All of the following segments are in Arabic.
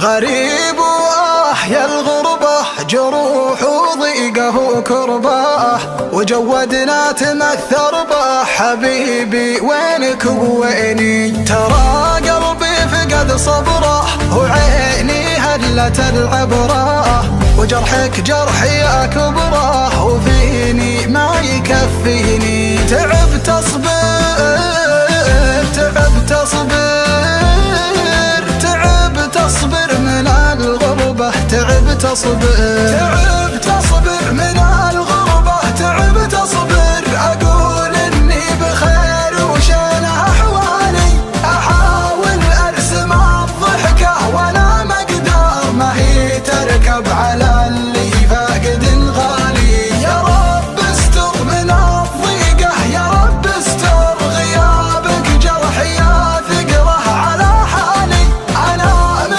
غريب وأحيا الغربة، جروح وضيقه وكربه، وجودنا تمثر به. حبيبي وينك وويني؟ ترى قلبي فقد صبره، وعيني هلت العبره، وجرحك جرحي أكبره، وفيني ما يكفيني. تعبت أصبر تعبت أصبر تعبت أصبر من الغربة، تعبت أصبر تعبت أصبر من الغربة، تعبت أصبر. أقول إني بخير وشان أحوالي، أحاول أرسم الضحكة وأنا مقدار ما هي تركب على اللي فاقد غالي. يا رب استر من الضيقة، يا رب استر غيابك، جرحي ثقله على حالي. أنا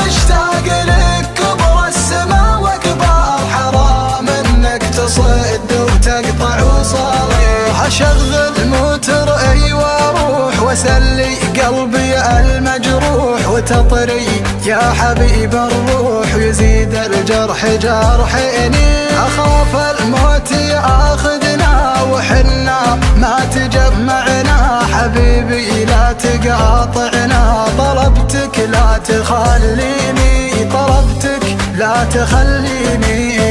مشتاق لك كبر السما وكبار، حرام إنك تصد وتقطع وصالي. أشغل موتري واروح واسلي قلبي المجروح، وتطري يا حبيب الروح، ويزيد الجرح جرحيني. أخاف الموت ياخذنا وحنا ما تجمعنا، حبيبي لا تقاطعنا. طلبتك لا تخليني، طلبتك لا تخليني.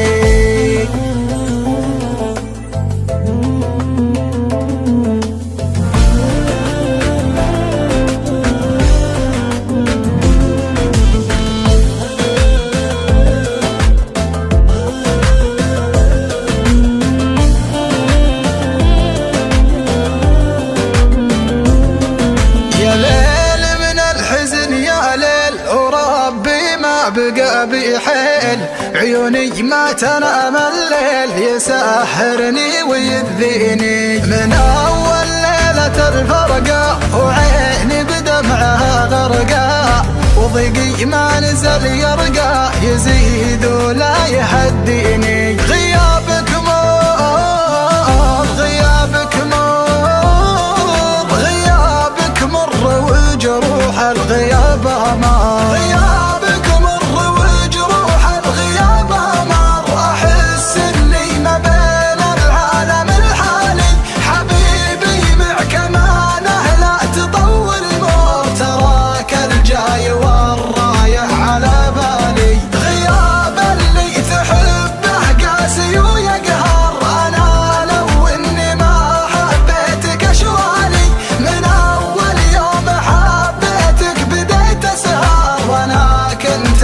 بقى بحيل عيوني ما تنام الليل، يسهرني ويذيني. من أول ليلة الفرقة وعيني بدمعها غرقة، وضيقي ما نزل يرقى، يزيد ولا يهديني. غيابك مر غيابك مر غيابك مر، وجروح الغياب أمر.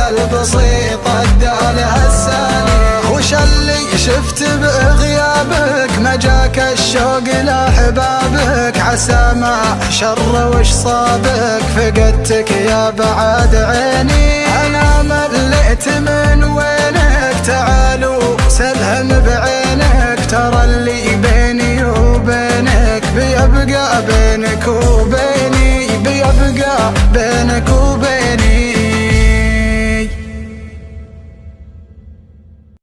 البسيطة ادالها السالي. وش اللي شفت بغيابك؟ ما جاك الشوق لأحبابك؟ عسى ما شر وش صابك؟ فقدتك يا بعد عيني. أنا مليت من وينك؟ تعالوا سلهم بعينك، ترى اللي بيني وبينك بيبقى بينك وبيني، بيبقى بينك وبيني.